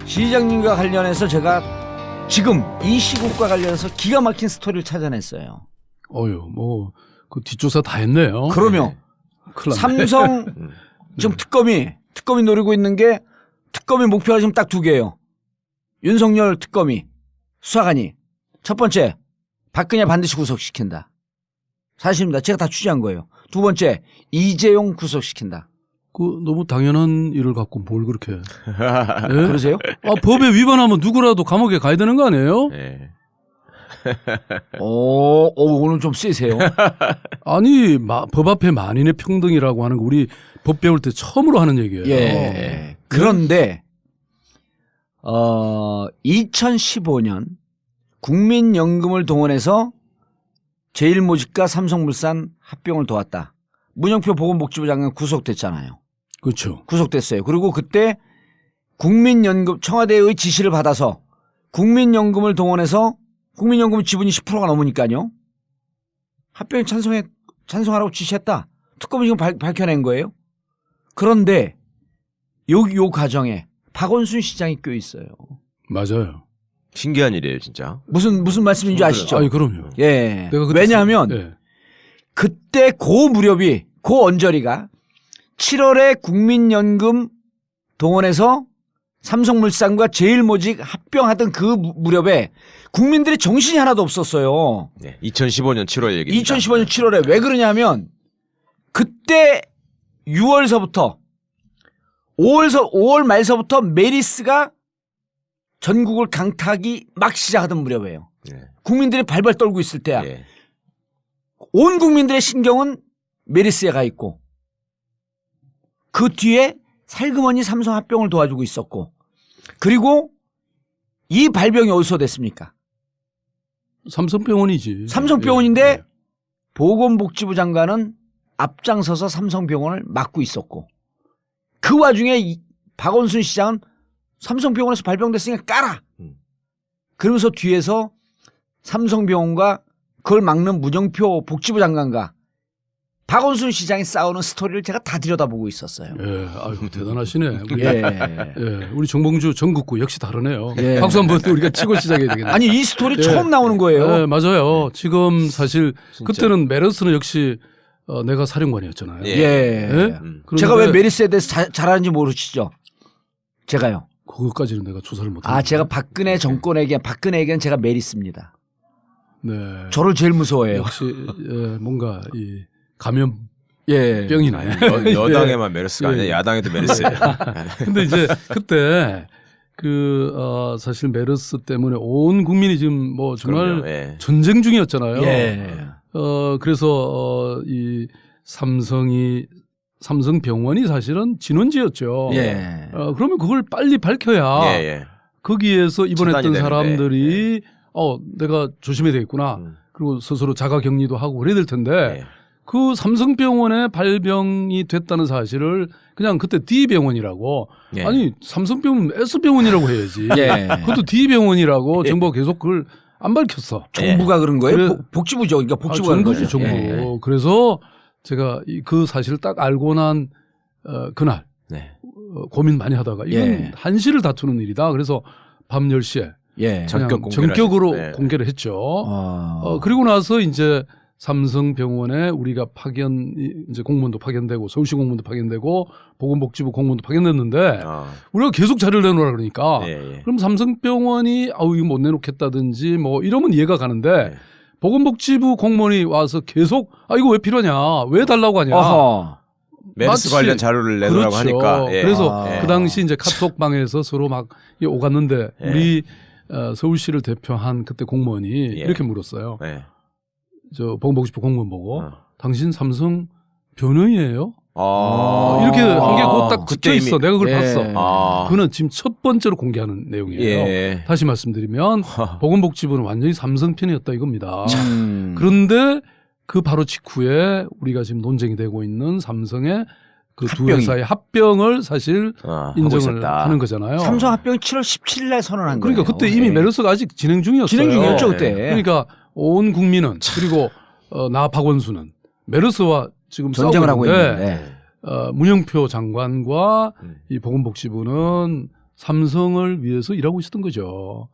시장님과 관련해서 제가 지금 이 시국과 관련해서 기가 막힌 스토리를 찾아냈어요. 뭐 그 뒷조사 다 했네요. 그러면 큰일 났네. 삼성 지금 특검이 노리고 있는 게 특검의 목표가 지금 딱 두 개예요. 윤석열 특검이 수사관이 첫 번째 박근혜 반드시 구속시킨다. 사실입니다. 제가 다 취재한 거예요. 두 번째 이재용 구속시킨다. 그 너무 당연한 일을 갖고 뭘 그렇게? 예? 그러세요? 법에 위반하면 누구라도 감옥에 가야 되는 거 아니에요? 네. 오늘 좀 세세요. 아니 법 앞에 만인의 평등이라고 하는 거 우리 법 배울 때 처음으로 하는 얘기예요. 예. 그런데 2015년 국민연금을 동원해서 제일모직과 삼성물산 합병을 도왔다. 문영표 보건복지부 장관 구속됐잖아요. 그렇죠. 구속됐어요. 그리고 그때 국민연금 청와대의 지시를 받아서 국민연금을 동원해서 국민연금 지분이 10%가 넘으니까요. 합병에 찬성하라고 지시했다. 특검이 지금 밝혀낸 거예요. 그런데 요 과정에 박원순 시장이 껴 있어요. 맞아요. 신기한 일이에요, 진짜. 무슨 말씀인지 아시죠? 아니 그럼요. 예. 내가 그때 왜냐하면 예. 그때 고 무렵이 고 언저리가 7월에 국민연금 동원해서 삼성물산과 제일모직 합병하던 그 무렵에 국민들이 정신이 하나도 없었어요. 네. 2015년 7월 얘기입니다. 2015년 7월에 왜 그러냐면 그때 6월서부터 5월 말서부터 메리스가 전국을 강타하기 막 시작하던 무렵이에요. 네. 국민들이 발발 떨고 있을 때야. 네. 온 국민들의 신경은 메리스에 가 있고 그 뒤에 살그머니 삼성 합병을 도와주고 있었고 그리고 이 발병이 어디서 됐습니까? 삼성병원이지. 삼성병원인데 예. 보건복지부 장관은 앞장서서 삼성병원을 막고 있었고 그 와중에 박원순 시장은 삼성병원에서 발병됐으니까 까라. 그러면서 뒤에서 삼성병원과 그걸 막는 문영표 복지부 장관과 박원순 시장이 싸우는 스토리를 제가 다 들여다보고 있었어요. 예, 아유 대단하시네. 우리, 예. 예, 우리 정봉주 전국구 역시 다르네요. 예. 박수 한번 우리가 치고 시작해야 되겠네. 아니 이 스토리 예. 처음 나오는 거예요. 예, 맞아요. 지금 사실 진짜. 그때는 메르스는 역시 내가 사령관이었잖아요. 예. 예. 예? 제가 왜 그런데 메리스에 대해서 잘 아는지 모르시죠? 제가요. 그것까지는 내가 조사를 못했는데. 아 제가 박근혜 정권에겐 제가 메리스입니다. 네. 저를 제일 무서워해요. 역시 뭔가 이 감염병이 예. 나요. 여당에만 메르스가 예. 아니라 야당에도 메르스예요. 근데 이제 그때 사실 메르스 때문에 온 국민이 지금 뭐 정말 그럼요. 예. 전쟁 중이었잖아요. 예. 그래서 이 삼성병원이 사실은 진원지였죠. 예. 그러면 그걸 빨리 밝혀야 예, 예. 거기에서 입원했던 차단이 되는데. 사람들이 내가 조심해야 되겠구나. 그리고 스스로 자가격리도 하고 그래야 될 텐데 예. 그 삼성병원에 발병이 됐다는 사실을 그냥 그때 D병원이라고 예. 아니 삼성병원 S병원이라고 해야지. 예. 그것도 D병원이라고 예. 정부가 계속 그걸 안 밝혔어. 정부가 그런 거예요? 그래- 복지부죠. 그러니까 복지부가 정부지 그런 정부. 거예요. 예. 그래서 제가 그 사실을 딱 알고 난 그날 네. 고민 많이 하다가 이건 예. 한시를 다투는 일이다. 그래서 밤 10시에 예. 전격 공개를 전격으로 하셨- 네. 공개를 했죠. 아. 그리고 나서 이제 삼성병원에 우리가 이제 공무원도 파견되고 서울시 공무원도 파견되고 보건복지부 공무원도 파견됐는데 우리가 계속 자료를 내놓으라 그러니까 예, 예. 그럼 삼성병원이 이거 못 내놓겠다든지 뭐 이러면 이해가 가는데 네. 보건복지부 공무원이 와서 계속 이거 왜 필요하냐 왜 달라고 하냐 어허. 메르스 마치- 관련 자료를 내놓으라고 그렇죠. 하니까. 예. 그래서 아. 그 당시 이제 카톡방에서 서로 막 오갔는데 예. 우리 서울시를 대표한 그때 공무원이 예. 이렇게 물었어요. 예. 저 보건복지부 공무원 보고 어. 당신 삼성 변호인이에요? 이렇게 이렇게 한 게 그거 딱 그때 찍혀 있어. 이미- 내가 그걸 예. 봤어. 그거는 지금 첫 번째로 공개하는 내용이에요. 예. 다시 말씀드리면 보건복지부는 완전히 삼성 편이었다 이겁니다. 그런 그런데 그 바로 직후에 우리가 지금 논쟁이 되고 있는 삼성의 그 두 합병이. 회사의 합병을 사실 하고 인정을 있었다. 하는 거잖아요. 삼성 합병이 7월 17일 날 선언한 그러니까 거예요. 그때 이미 예. 메르스가 아직 진행 중이었어요. 진행 중이었죠 예. 그때. 그러니까 온 국민은 그리고 나 박원순은 메르스와 지금 전쟁을 하고 싸우고 있는데. 문영표 장관과 음. 이 보건복지부는 삼성을 위해서 일하고 있었던 거죠.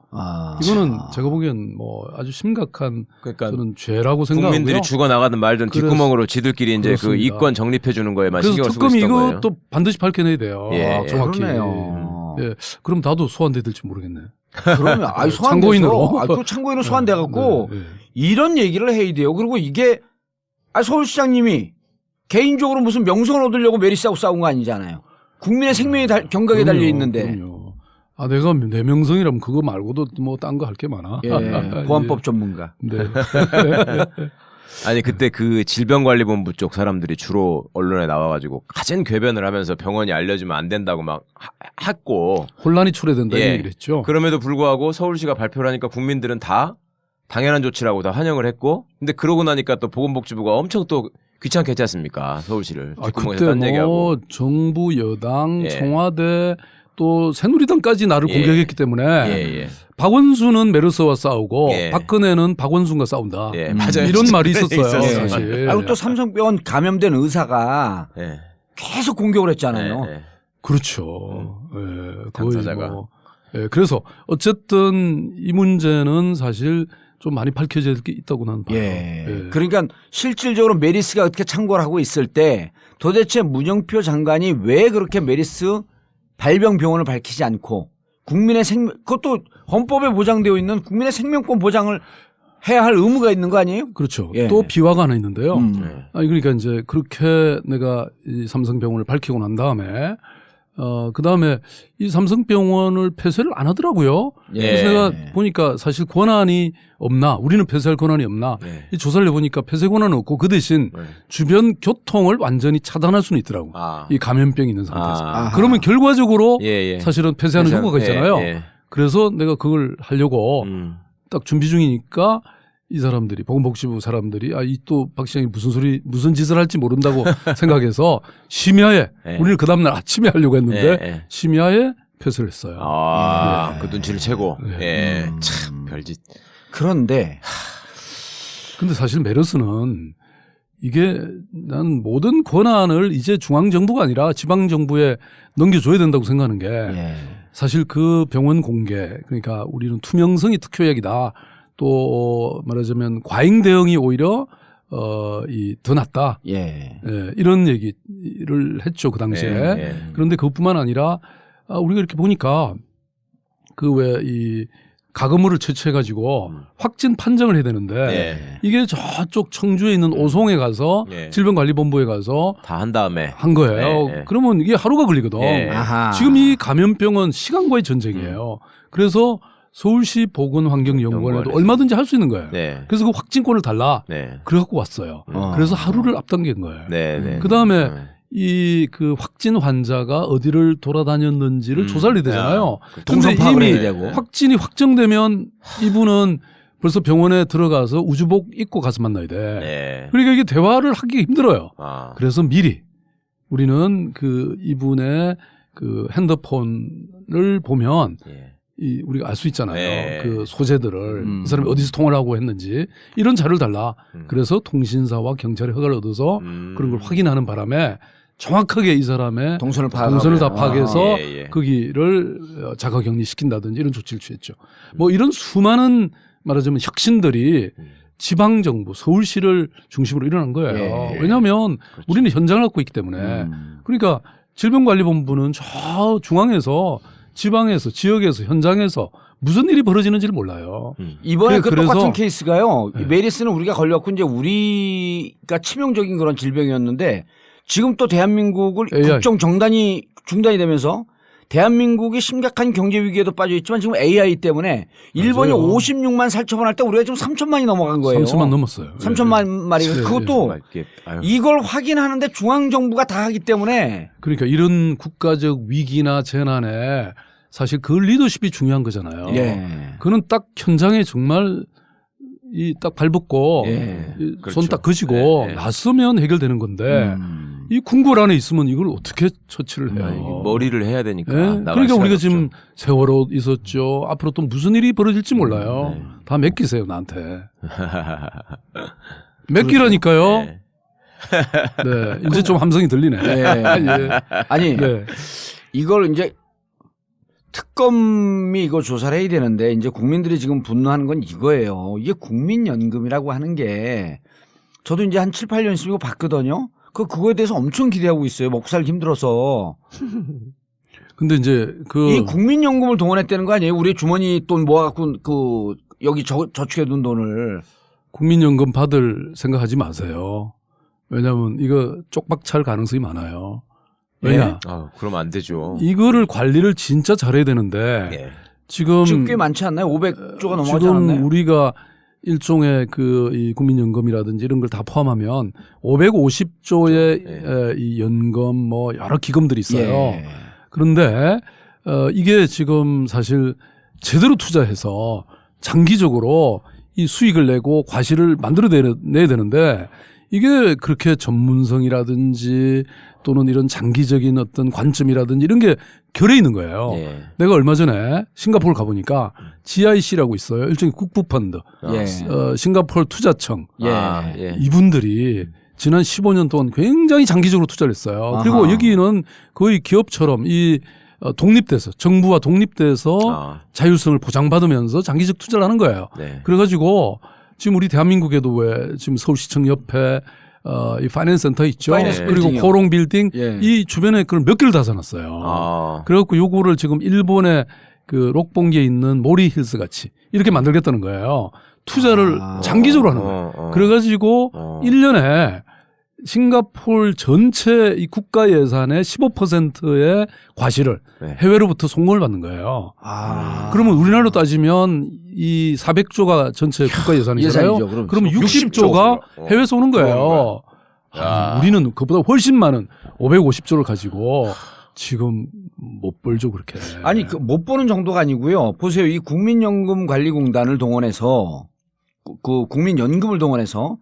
이거는 제가 보기엔 뭐 아주 심각한 그러니까 저는 죄라고 생각하고요. 국민들이 죽어 나가든 말든 뒷구멍으로 지들끼리 이제 그 그렇습니다. 이권 적립해 주는 거에만 그래서 신경을 쓰고 특검이 있었던 거예요. 이것도 반드시 밝혀내야 돼요. 예, 정확히. 그러네요. 예, 그럼 나도 소환돼 될지 모르겠네. 그러면 참고인으로. 또 참고인으로 소환돼 갖고 네, 네. 이런 얘기를 해야 돼요. 그리고 이게 서울시장님이 개인적으로 무슨 명성을 얻으려고 메리스하고 싸운 거 아니잖아요. 국민의 생명이 경각에 달려 있는데. 그럼요. 아, 내가 내 명성이라면 그거 말고도 뭐 딴 거 할 게 많아. 예, 보안법 전문가. 네. 아니 그때 그 질병관리본부 쪽 사람들이 주로 언론에 나와가지고 가진 궤변을 하면서 병원이 알려주면 안 된다고 막 했고 혼란이 초래된다 예. 이 얘기를 했죠. 그럼에도 불구하고 서울시가 발표를 하니까 국민들은 다 당연한 조치라고 다 환영을 했고 근데 그러고 나니까 또 보건복지부가 엄청 또 귀찮게 했지 않습니까 서울시를 뒷구멍에서 그때 딴 뭐 얘기하고 정부 여당 예. 청와대 또 새누리당까지 나를 예. 공격했기 때문에 예. 박원순은 메르스와 싸우고 예. 박근혜는 박원순과 싸운다. 예, 맞아요. 이런 말이 있었어요. 있었어요. 사실. 그리고 또 삼성병원 감염된 의사가 예. 계속 공격을 했잖아요. 예. 그렇죠. 예, 당사자가. 뭐. 예, 그래서 어쨌든 이 문제는 사실 좀 많이 밝혀질 게 있다고 나는 봐요. 예. 그러니까 실질적으로 메리스가 어떻게 창궐 하고 있을 때 도대체 문영표 장관이 왜 그렇게 메리스 발병병원을 밝히지 않고 국민의 생명, 그것도 헌법에 보장되어 있는 국민의 생명권 보장을 해야 할 의무가 있는 거 아니에요? 그렇죠. 예. 또 비화가 하나 있는데요. 예. 아니 그러니까 이제 그렇게 내가 이 삼성병원을 밝히고 난 다음에 그 다음에 이 삼성병원을 폐쇄를 안 하더라고요. 예. 그래서 내가 보니까 사실 권한이 없나, 우리는 폐쇄할 권한이 없나, 예. 이 조사를 해보니까 폐쇄 권한은 없고 그 대신 예. 주변 교통을 완전히 차단할 수는 있더라고. 아. 이 감염병이 있는 상태에서. 아. 그러면 결과적으로 예. 사실은 폐쇄하는 효과가 있잖아요. 예. 그래서 내가 그걸 하려고 딱 준비 중이니까 이 사람들이 보건복지부 사람들이 이 또 박 시장이 무슨 짓을 할지 모른다고 생각해서 심야에 예. 우리는 그 다음날 아침에 하려고 했는데 예. 심야에 폐쇄를 했어요. 아, 그 눈치를 채고. 예. 예. 참 별짓. 그런데 근데 사실 메르스는 이게 난 모든 권한을 이제 중앙정부가 아니라 지방정부에 넘겨줘야 된다고 생각하는 게 예. 사실 그 병원 공개 그러니까 우리는 투명성이 특효약이다. 또 말하자면 과잉 대응이 오히려 더 낫다. 예. 예, 이런 얘기를 했죠 그 당시에. 예. 그런데 그것뿐만 아니라 우리가 이렇게 보니까 그 왜 이 가금물을 채취해가지고 확진 판정을 해야 되는데 예. 이게 저쪽 청주에 있는 오송에 가서 예. 질병관리본부에 가서 다 한 다음에. 한 거예요. 예. 그러면 이게 하루가 걸리거든. 예. 아하. 지금 이 감염병은 시간과의 전쟁이에요. 그래서 서울시 보건환경연구원에도 연구원에서. 얼마든지 할 수 있는 거예요. 네. 그래서 그 확진권을 달라. 네. 그래갖고 왔어요. 그래서 하루를 앞당긴 거예요. 네. 그 다음에 이 그 확진 환자가 어디를 돌아다녔는지를 조사를 해야 되잖아요. 동선 근데 파악을 이미 해야 되고. 확진이 확정되면 이분은 벌써 병원에 들어가서 우주복 입고 가서 만나야 돼. 네. 그러니까 이게 대화를 하기 힘들어요. 아. 그래서 미리 우리는 그 이분의 그 핸드폰을 보면 예. 우리가 알 수 있잖아요. 네. 그 소재들을 이 사람이 어디서 통화를 하고 했는지 이런 자료를 달라. 그래서 통신사와 경찰의 허가를 얻어서 그런 걸 확인하는 바람에 정확하게 이 사람의 동선을 다 파악하고. 파악해서 예. 거기를 자가격리 시킨다든지 이런 조치를 취했죠. 뭐 이런 수많은 말하자면 혁신들이 지방정부, 서울시를 중심으로 일어난 거예요. 예. 왜냐하면 그렇죠. 우리는 현장을 갖고 있기 때문에. 그러니까 질병관리본부는 저 중앙에서 지방에서 지역에서 현장에서 무슨 일이 벌어지는지를 몰라요. 이번에 그 그래서- 똑같은 케이스가요. 네. 메리스는 우리가 걸렸고 이제 우리가 치명적인 그런 질병이었는데 지금 또 대한민국을 AI. 국정 정단이 중단이 되면서 대한민국이 심각한 경제 위기에도 빠져 있지만 지금 AI 때문에 일본이 맞아요. 56만 살처분할 때 우리가 지금 3천만이 넘어간 거예요. 3천만 넘었어요. 3천만 마리. 네, 그것도 아유. 이걸 확인하는데 중앙 정부가 다 하기 때문에 그러니까 이런 국가적 위기나 재난에 사실 그 리더십이 중요한 거잖아요. 예. 그는 딱 현장에 정말 이 딱 발벗고 예. 그렇죠. 손 딱 거시고 네, 네. 나서면 해결되는 건데 이 궁궐 안에 있으면 이걸 어떻게 처치를 해요? 머리를 해야 되니까. 예? 나갈 그러니까 시간이 우리가 없죠. 지금 세월호 있었죠. 앞으로 또 무슨 일이 벌어질지 몰라요. 네. 다 맡기세요 나한테. 맡기라니까요. 네. 네. 이제 좀 함성이 들리네. 예. 예. 아니 네. 이걸 이제 특검이 이거 조사를 해야 되는데 이제 국민들이 지금 분노하는 건 이거예요. 이게 국민연금이라고 하는 게 저도 이제 한 7, 8년 있으면 이거 봤거든요. 그거에 대해서 엄청 기대하고 있어요. 먹고 살기 힘들어서. 근데 이제 이 국민연금을 동원했다는 거 아니에요? 우리 주머니 돈 모아갖고 여기 저축해둔 돈을. 국민연금 받을 생각하지 마세요. 왜냐하면 이거 쪽박찰 가능성이 많아요. 왜냐? 그러면 안 되죠. 이거를 관리를 진짜 잘해야 되는데 예. 지금 꽤 많지 않나요? 500조가 넘어가지 지금 않나요? 우리가 일종의 이 국민연금이라든지 이런 걸 다 포함하면 550조의 이 연금 뭐 여러 기금들이 있어요. 예. 그런데 이게 지금 사실 제대로 투자해서 장기적으로 이 수익을 내고 과실을 만들어내야 되는데 이게 그렇게 전문성이라든지 또는 이런 장기적인 어떤 관점이라든지 이런 게 결여 있는 거예요. 예. 내가 얼마 전에 싱가포르 가보니까 GIC라고 있어요. 일종의 국부펀드. 예. 싱가포르 투자청. 예. 이분들이 지난 15년 동안 굉장히 장기적으로 투자를 했어요. 아하. 그리고 여기는 거의 기업처럼 독립돼서 정부와 독립돼서 자율성을 보장받으면서 장기적 투자를 하는 거예요. 네. 그래가지고 지금 우리 대한민국에도 왜 지금 서울시청 옆에 이 파이낸스 센터 있죠. 파이낸스 그리고 빌딩이요. 코롱 빌딩 예. 이 주변에 그걸 몇 개를 다 사놨어요. 그래갖고 요거를 지금 일본의 그 록봉기에 있는 모리힐스 같이 이렇게 만들겠다는 거예요. 투자를 장기적으로 하는 거예요. 그래가지고 1년에 싱가포르 전체 이 국가 예산의 15%의 과실을 해외로부터 송금을 받는 거예요. 그러면 우리나라로 따지면 이 400조가 전체 국가 예산이잖아요. 예산이죠, 그러면 60조가 해외에서 오는 거예요. 우리는 그보다 훨씬 많은 550조를 가지고 지금 못 벌죠 그렇게. 아니 못 보는 정도가 아니고요. 보세요. 이 국민연금관리공단을 동원해서 그 국민연금을 동원해서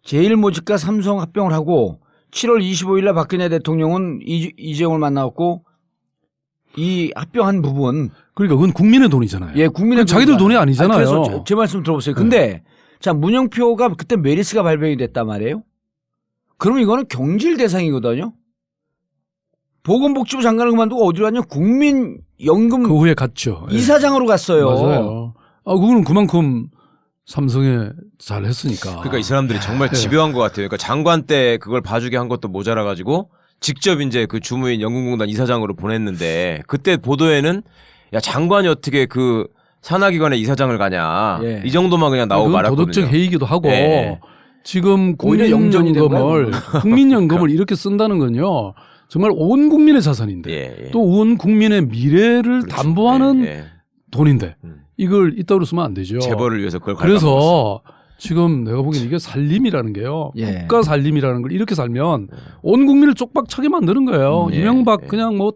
제일모직과 삼성 합병을 하고 7월 25일 날 박근혜 대통령은 이재용을 만나고 이 합병한 부분 그러니까 그건 국민의 돈이잖아요. 예, 국민의 자기들 돈이 아니잖아요. 그래서 제 말씀 들어보세요. 근데 자 문영표가 그때 메리스가 발병이 됐단 말이에요. 그러면 이거는 경질 대상이거든요. 보건복지부 장관을 그만두고 어디로 갔냐? 국민연금 그 후에 갔죠. 이사장으로 갔어요. 맞아요. 그거는 그만큼 삼성에 잘 했으니까. 그러니까 이 사람들이 정말 집요한 것 같아요. 그러니까 장관 때 그걸 봐주게 한 것도 모자라 가지고 직접 이제 그 주무인 연금공단 이사장으로 보냈는데 그때 보도에는 야 장관이 어떻게 그 산하기관의 이사장을 가냐 이 정도만 그냥 나오고 말았거든요. 도덕적 해이기도 하고 지금 오히려 영전이 된 거야, 국민연금을 이렇게 쓴다는 건요. 정말 온 국민의 자산인데 또 온 국민의 미래를 담보하는 돈인데 이걸 이따위로 쓰면 안 되죠. 재벌을 위해서 그걸 그래서 지금 내가 보기엔 이게 살림이라는 게요. 국가 살림이라는 걸 이렇게 살면 온 국민을 쪽박차게 만드는 거예요. 이명박 그냥 뭐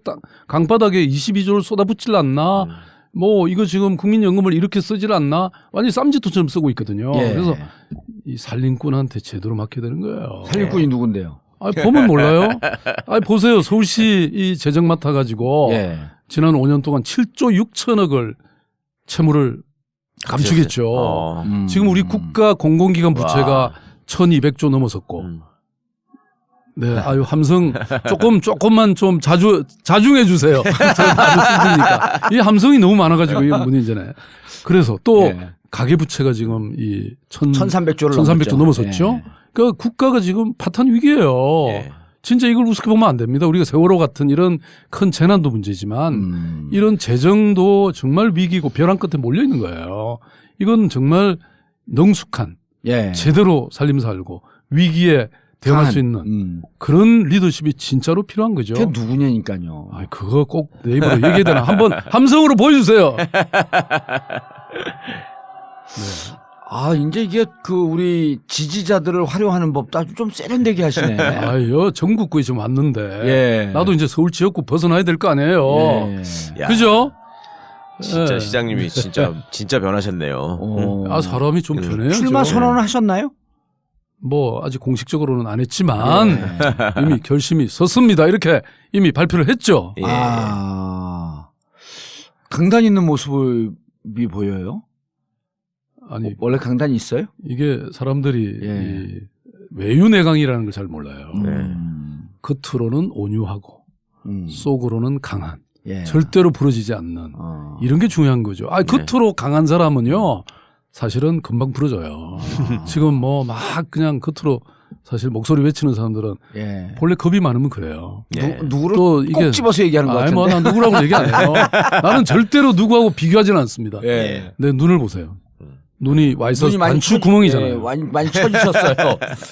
강바닥에 22조를 쏟아붓질 않나. 뭐 이거 지금 국민연금을 이렇게 쓰질 않나. 완전히 쌈짓돈처럼 쓰고 있거든요. 그래서 이 살림꾼한테 제대로 맡겨야 되는 거예요. 살림꾼이 누군데요? 보면 몰라요? 보세요. 서울시 이 재정 맡아가지고 지난 5년 동안 7조 6천억을 채무를 감추겠죠. 지금 우리 국가 공공기관 부채가 1,200조 넘어섰고. 네, 함성 조금만 좀 자중해 주세요. 제가 말씀드리니까 이 함성이 너무 많아가지고 이게 문제네. 그래서 또 가계 부채가 지금 이 1,300조 넘어섰죠. 그러니까 국가가 지금 파탄 위기예요. 진짜 이걸 우습게 보면 안 됩니다. 우리가 세월호 같은 이런 큰 재난도 문제지만 이런 재정도 정말 위기고 벼랑 끝에 몰려 있는 거예요. 이건 정말 능숙한 제대로 살림 살고 위기에 대응할 수 있는 그런 리더십이 진짜로 필요한 거죠. 그게 누구냐니까요. 그거 꼭 내 입으로 얘기해야 되나. 한번 함성으로 보여주세요. 이제 이게 우리 지지자들을 활용하는 법도 아주 좀 세련되게 하시네. 전국구에 지금 왔는데. 나도 이제 서울 지역구 벗어나야 될 거 아니에요. 그죠? 진짜 시장님이 진짜 변하셨네요. 사람이 좀 변해요. 출마 선언을 하셨나요? 뭐 아직 공식적으로는 안 했지만 이미 결심이 섰습니다. 이렇게 이미 발표를 했죠. 강단 있는 모습이 보여요? 아니 원래 강단이 있어요? 이게 사람들이 이 외유내강이라는 걸 잘 몰라요. 겉으로는 온유하고 속으로는 강한 예. 절대로 부러지지 않는 이런 게 중요한 거죠. 아, 겉으로 강한 사람은요 사실은 금방 부러져요. 지금 뭐 막 그냥 겉으로 사실 목소리 외치는 사람들은 예. 본래 겁이 많으면 그래요. 예. 누구를 또 꼭 이게- 집어서 얘기하는 것 같은데. 난 누구라고 얘기 안 해요. 나는 절대로 누구하고 비교하지는 않습니다. 예. 내 눈을 보세요. 눈이 와이셔츠 눈이 많이 단추 예, 구멍이잖아요. 많이 쳐지셨어요.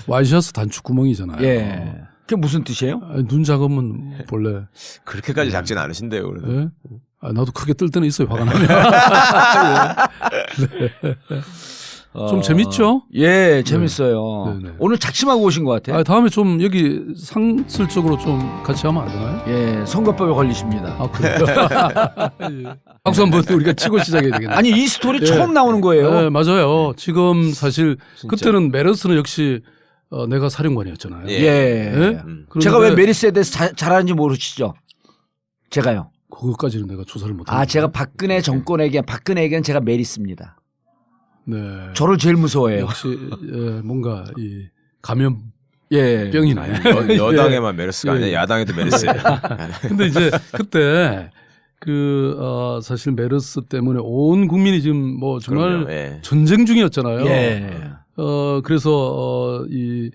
와이셔츠 단추 구멍이잖아요. 예. 그게 무슨 뜻이에요? 아니, 눈 작으면 본래 그렇게까지 작진 않으신데요. 그래도. 예? 아, 나도 크게 뜰 때는 있어요. 화가 나면. 좀 재밌죠? 예, 재밌어요. 네, 네. 오늘 작심하고 오신 것 같아요. 아, 다음에 좀 여기 상술적으로 좀 같이 하면 안 되나요? 예, 선거법에 걸리십니다. 아, 그래요? 예. 박수 한번 우리가 치고 시작해야 되겠네. 아니 이 스토리 예. 처음 나오는 거예요. 네, 맞아요. 지금 사실 진짜. 그때는 메르스는 역시 내가 사령관이었잖아요. 예. 예. 예? 음. 제가 왜 그런데 메리스에 대해서 잘 아는지 모르시죠? 제가요. 그것까지는 내가 조사를 못했는데. 아, 제가 박근혜에겐 제가 메리스입니다. 네. 저를 제일 무서워해요. 역시 뭔가 이 감염병이 예. 나요. 여당에만 메르스가 예. 아니라 야당에도 메르스예요. 근데 이제 그때 사실 메르스 때문에 온 국민이 지금 뭐 정말 그럼요. 예. 전쟁 중이었잖아요. 예. 그래서 이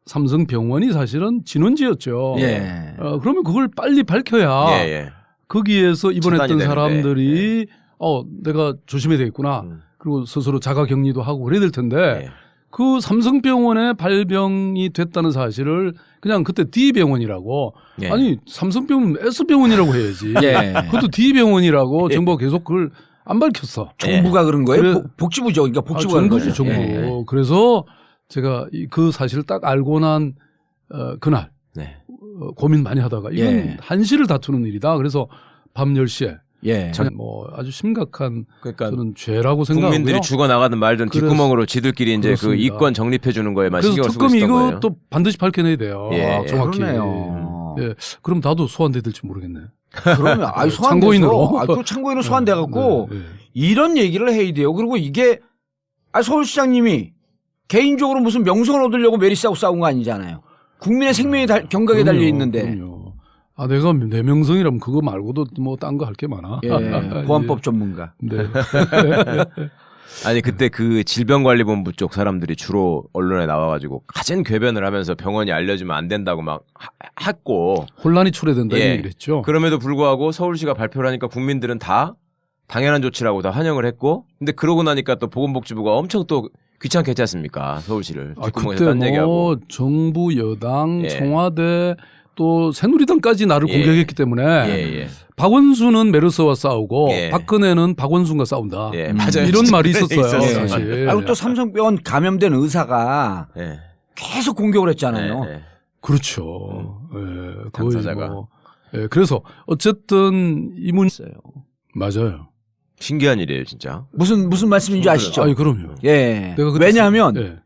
삼성병원이 사실은 진원지였죠. 예. 그러면 그걸 빨리 밝혀야 예, 예. 거기에서 입원했던 차단이 되는데. 사람들이 내가 조심해야 되겠구나. 음. 그리고 스스로 자가 격리도 하고 그래야 될 텐데 예. 그 삼성병원에 발병이 됐다는 사실을 그냥 그때 D병원이라고 예. 아니 삼성병원 S병원이라고 해야지. 예. 그것도 D병원이라고 정부가 계속 그걸 안 밝혔어. 정부가 그런 거예요? 그래- 복지부죠. 그러니까 복지부가 그런 정부지 거죠. 정부. 예. 그래서 제가 그 사실을 딱 알고 난 그날 네. 고민 많이 하다가 이건 예. 한시를 다투는 일이다. 그래서 밤 10시에 예. 뭐 아주 심각한 그러니까 저는 죄라고 생각하고요. 국민들이 죽어 나가든 말든 그래서- 뒷구멍으로 지들끼리 이제 그 그렇습니다. 이권 정립해 주는 거에만 그래서 신경을 쓰고 특검이 있었던 거예요. 이것도 반드시 밝혀내야 돼요. 예, 예. 정확히. 그러네요. 예. 그럼 나도 소환돼 될지 모르겠네. 그러면 참고인으로. 그 참고인으로 소환돼 갖고 네, 네. 이런 얘기를 해야 돼요. 그리고 이게 서울시장님이 개인적으로 무슨 명성을 얻으려고 메리스하고 싸운 거 아니잖아요. 국민의 생명이 경각에 달려 그럼요, 있는데. 그럼요. 아, 내가 내 명성이라면 그거 말고도 뭐 딴 거 할 게 많아. 예, 보안법 전문가. 네. 아니 그때 그 질병관리본부 쪽 사람들이 주로 언론에 나와가지고 가진 궤변을 하면서 병원이 알려주면 안 된다고 막 했고 혼란이 초래된다 예. 이 얘기를 했죠. 그럼에도 불구하고 서울시가 발표를 하니까 국민들은 다 당연한 조치라고 다 환영을 했고 근데 그러고 나니까 또 보건복지부가 엄청 또 귀찮게 했지 않습니까 서울시를 아, 뒷구멍에서 그때 딴 얘기하고 뭐 정부, 여당, 예. 청와대 또 새누리당까지 나를 예. 공격했기 때문에 예. 박원순은 메르스와 싸우고 예. 박근혜는 박원순과 싸운다. 예, 맞아요. 이런 말이 진짜 있었어요. 있었어요. 사실. 그리고 또 삼성병원 감염된 의사가 예. 계속 공격을 했잖아요. 예. 그렇죠. 예, 거의 당사자가. 뭐. 예, 그래서 어쨌든 이 문제 맞아요. 신기한 일이에요 진짜. 무슨 말씀인지 아시죠? 아니 그럼요. 예. 내가 그때 왜냐하면 예.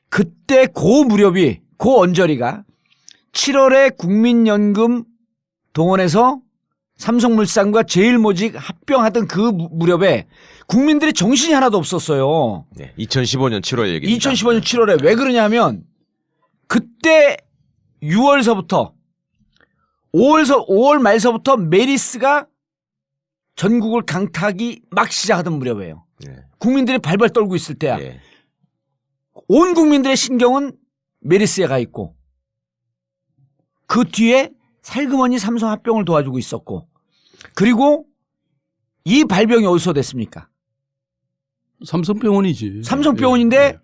그때 고 무렵이 고 언저리가 7월에 국민연금 동원해서 삼성물산과 제일모직 합병하던 그 무렵에 국민들의 정신이 하나도 없었어요. 네, 2015년 7월 얘기입니다. 2015년 7월에 왜 그러냐면 그때 6월서부터 5월 말서부터 메리스가 전국을 강타하기 막 시작하던 무렵이에요. 예. 국민들이 발발 떨고 있을 때야. 예. 온 국민들의 신경은 메리스에 가 있고 그 뒤에 살그머니 삼성 합병을 도와주고 있었고 그리고 이 발병이 어디서 됐습니까? 삼성병원이지. 삼성병원인데 예.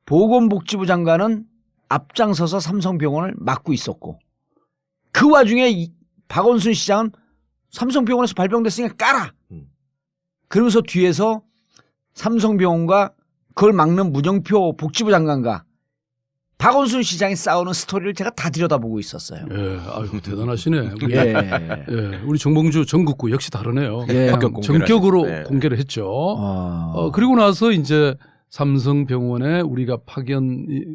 보건복지부 장관은 앞장서서 삼성병원을 막고 있었고 그 와중에 박원순 시장은 삼성병원에서 발병됐으니까 까라. 그러면서 뒤에서 삼성병원과 그걸 막는 문영표 복지부 장관과 박원순 시장이 싸우는 스토리를 제가 다 들여다보고 있었어요. 예, 아유 대단하시네. 우리, 예. 예, 우리 정봉주 전국구 역시 다르네요. 예. 합격 공개를 전격으로 하셨- 네. 공개를 했죠. 그리고 나서 이제 삼성병원에 우리가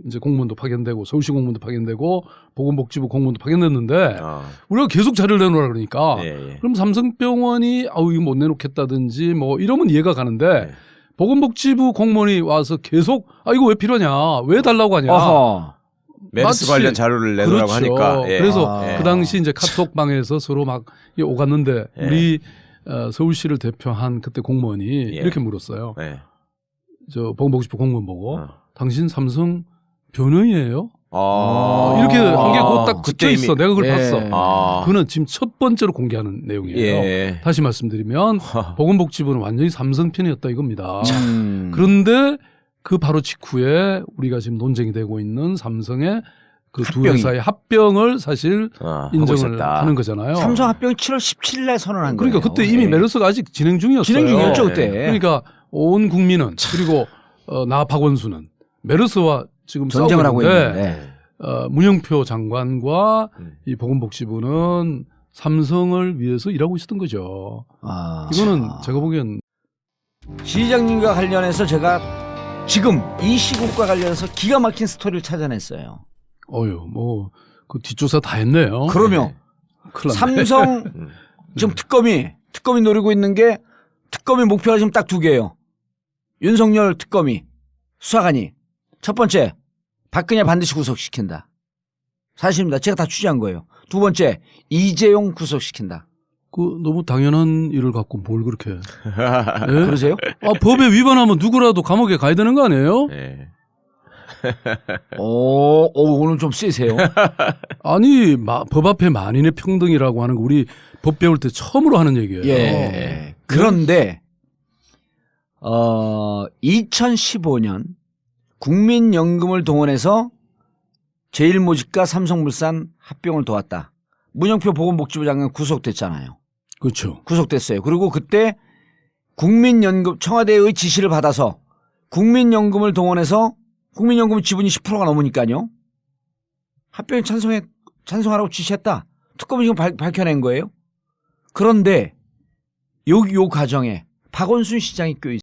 이제 공무원도 파견되고 서울시 공무원도 파견되고 보건복지부 공무원도 파견됐는데 아, 우리가 계속 자료를 내놓으라 그러니까 예. 그럼 삼성병원이 이거 못 내놓겠다든지 뭐 이러면 이해가 가는데 네. 보건복지부 공무원이 와서 계속 이거 왜 필요하냐 왜 달라고 하냐 어허. 메르스 마치- 관련 자료를 내놓으라고 그렇죠. 하니까. 예. 그래서 예. 그 당시 이제 카톡방에서 서로 막 오갔는데 예. 우리 서울시를 대표한 그때 공무원이 예. 이렇게 물었어요. 예. 저 보건복지부 공무원 보고 어. 당신 삼성 변호인이에요? 아. 이렇게 한 게 곧 딱 그때 찍혀 있어. 이미- 내가 그걸 예. 봤어. 아. 그거는 지금 첫 번째로 공개하는 내용이에요. 예. 다시 말씀드리면 보건복지부는 완전히 삼성 편이었다 이겁니다. 음. 그런데 그 바로 직후에 우리가 지금 논쟁이 되고 있는 삼성의 그 두 합병이. 회사의 합병을 사실 하고 인정을 있었다. 하는 거잖아요. 삼성 합병이 7월 17일 날 선언한 그러니까 거예요. 그때 이미 예. 메르스가 아직 진행 중이었어요. 진행 중이었죠 예. 그때. 그러니까 온 국민은 그리고 나 박원순은 메르스와 지금 전쟁을 싸우고 하고 있는데 있는데. 문영표 장관과 음. 이 보건복지부는 삼성을 위해서 일하고 있었던 거죠. 아, 이거는 참. 제가 보기엔 시장님과 관련해서 제가 지금 이 시국과 관련해서 기가 막힌 스토리를 찾아냈어요. 뭐 그 뒷조사 다 했네요. 그러면 큰일 났네. 삼성 음. 지금 특검이 노리고 있는 게 특검의 목표가 지금 딱 두 개예요. 윤석열 특검이 수사관이 첫 번째 박근혜 반드시 구속시킨다. 사실입니다. 제가 다 취재한 거예요. 두 번째 이재용 구속시킨다. 그 너무 당연한 일을 갖고 뭘 그렇게? 예? 그러세요? 법에 위반하면 누구라도 감옥에 가야 되는 거 아니에요? 예. 오늘 좀 세세요. 아니 법 앞에 만인의 평등이라고 하는 거 우리 법 배울 때 처음으로 하는 얘기예요. 예. 그런데 2015년 국민연금을 동원해서 제일모직과 삼성물산 합병을 도왔다. 문영표 보건복지부 장관 구속됐잖아요. 그렇죠. 구속됐어요. 그리고 그때 국민연금 청와대의 지시를 받아서 국민연금을 동원해서 국민연금 지분이 10%가 넘으니까요. 합병에 찬성하라고 지시했다. 특검이 지금 밝혀낸 거예요. 그런데 요 과정에 박원순 시장이 껴있어요.